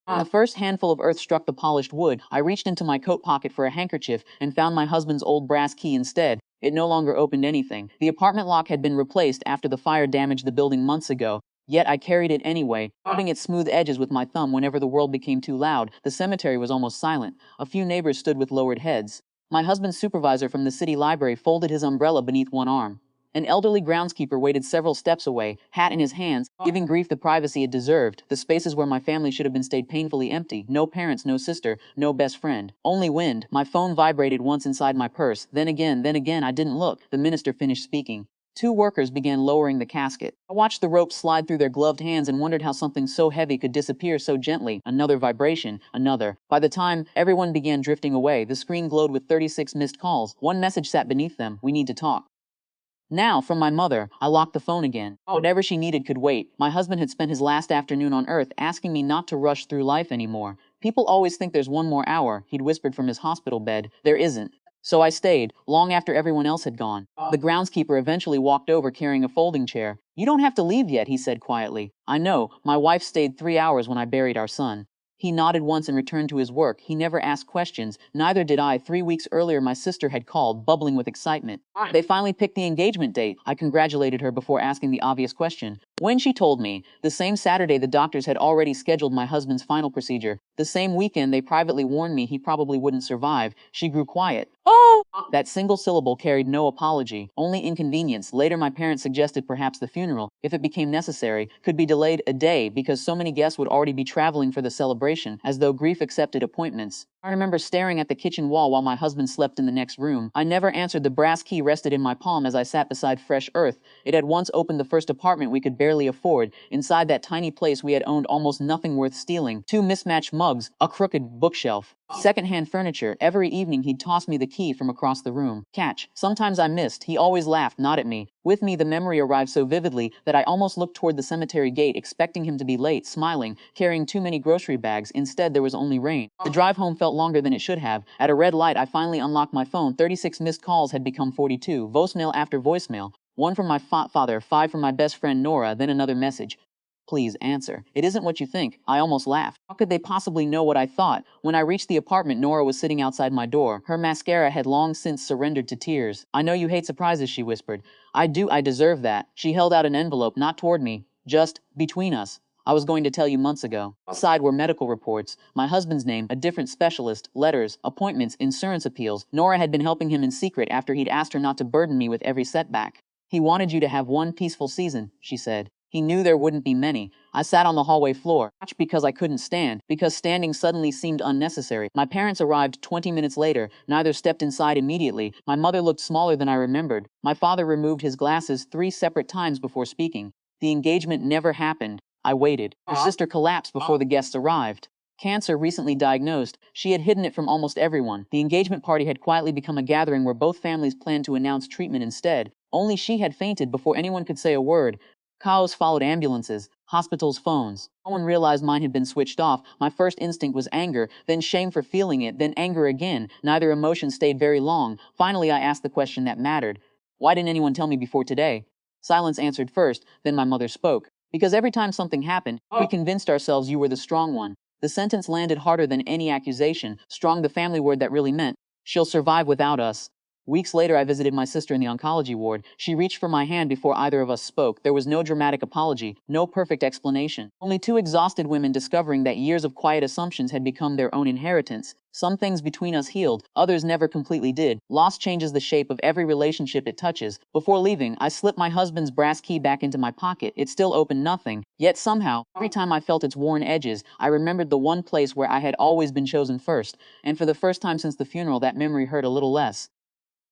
When the first handful of earth struck the polished wood, I reached into my coat pocket for a handkerchief and found my husband's old brass key instead. It no longer opened anything. The apartment lock had been replaced after the fire damaged the building months ago. Yet I carried it anyway, rubbing its smooth edges with my thumb whenever the world became too loud. The cemetery was almost silent. A few neighbors stood with lowered heads. My husband's supervisor from the city library folded his umbrella beneath one arm. An elderly groundskeeper waited several steps away, hat in his hands, giving grief the privacy it deserved. The spaces where my family should have been stayed painfully empty. No parents, no sister, no best friend. Only wind. My phone vibrated once inside my purse. Then again, I didn't look. The minister finished speaking. Two workers began lowering the casket. I watched the ropes slide through their gloved hands and wondered how something so heavy could disappear so gently. Another vibration, another. By the time everyone began drifting away, the screen glowed with 36 missed calls. One message sat beneath them: "We need to talk." Now, from my mother, I locked the phone again. Whatever she needed could wait. My husband had spent his last afternoon on Earth asking me not to rush through life anymore. "People always think there's one more hour," he'd whispered from his hospital bed. "There isn't." So I stayed, long after everyone else had gone. The groundskeeper eventually walked over carrying a folding chair. "You don't have to leave yet," he said quietly. "I know. My wife stayed 3 hours when I buried our son." He nodded once and returned to his work. He never asked questions. Neither did I. 3 weeks earlier, my sister had called, bubbling with excitement. They finally picked the engagement date. I congratulated her before asking the obvious question. When she told me, the same Saturday the doctors had already scheduled my husband's final procedure. The same weekend they privately warned me he probably wouldn't survive. She grew quiet. "Oh!" That single syllable carried no apology, only inconvenience. Later my parents suggested perhaps the funeral, if it became necessary, could be delayed a day because so many guests would already be traveling for the celebration, as though grief accepted appointments. I remember staring at the kitchen wall while my husband slept in the next room. I never answered. The brass key rested in my palm as I sat beside fresh earth. It had once opened the first apartment we could barely afford. Inside that tiny place we had owned almost nothing worth stealing. 2 mismatched mugs, a crooked bookshelf, second-hand furniture. Every evening he'd toss me the key from across the room. Catch. Sometimes I missed. He always laughed, not at me. With me the memory arrived so vividly that I almost looked toward the cemetery gate, expecting him to be late, smiling, carrying too many grocery bags. Instead there was only rain. The drive home felt longer than it should have. At a red light I finally unlocked my phone. 36 missed calls had become 42. Voicemail after voicemail. One from my father, 5 from my best friend Nora, then another message. "Please answer. It isn't what you think." I almost laughed. How could they possibly know what I thought? When I reached the apartment, Nora was sitting outside my door. Her mascara had long since surrendered to tears. "I know you hate surprises," she whispered. "I do. I deserve that." She held out an envelope, not toward me, just between us. "I was going to tell you months ago." Outside were medical reports, my husband's name, a different specialist, letters, appointments, insurance appeals. Nora had been helping him in secret after he'd asked her not to burden me with every setback. "He wanted you to have one peaceful season," she said. "He knew there wouldn't be many." I sat on the hallway floor, not because I couldn't stand, because standing suddenly seemed unnecessary. My parents arrived 20 minutes later. Neither stepped inside immediately. My mother looked smaller than I remembered. My father removed his glasses 3 separate times before speaking. The engagement never happened. I waited. Her sister collapsed before the guests arrived. Cancer recently diagnosed. She had hidden it from almost everyone. The engagement party had quietly become a gathering where both families planned to announce treatment instead. Only she had fainted before anyone could say a word. Chaos followed ambulances, hospitals, phones. No one realized mine had been switched off. My first instinct was anger, then shame for feeling it, then anger again. Neither emotion stayed very long. Finally, I asked the question that mattered. "Why didn't anyone tell me before today?" Silence answered first, then my mother spoke. "Because every time something happened, we convinced ourselves you were the strong one." The sentence landed harder than any accusation. Strong, the family word that really meant, "She'll survive without us." Weeks later, I visited my sister in the oncology ward. She reached for my hand before either of us spoke. There was no dramatic apology, no perfect explanation. Only 2 exhausted women discovering that years of quiet assumptions had become their own inheritance. Some things between us healed, others never completely did. Loss changes the shape of every relationship it touches. Before leaving, I slipped my husband's brass key back into my pocket. It still opened nothing. Yet somehow, every time I felt its worn edges, I remembered the one place where I had always been chosen first. And for the first time since the funeral, that memory hurt a little less.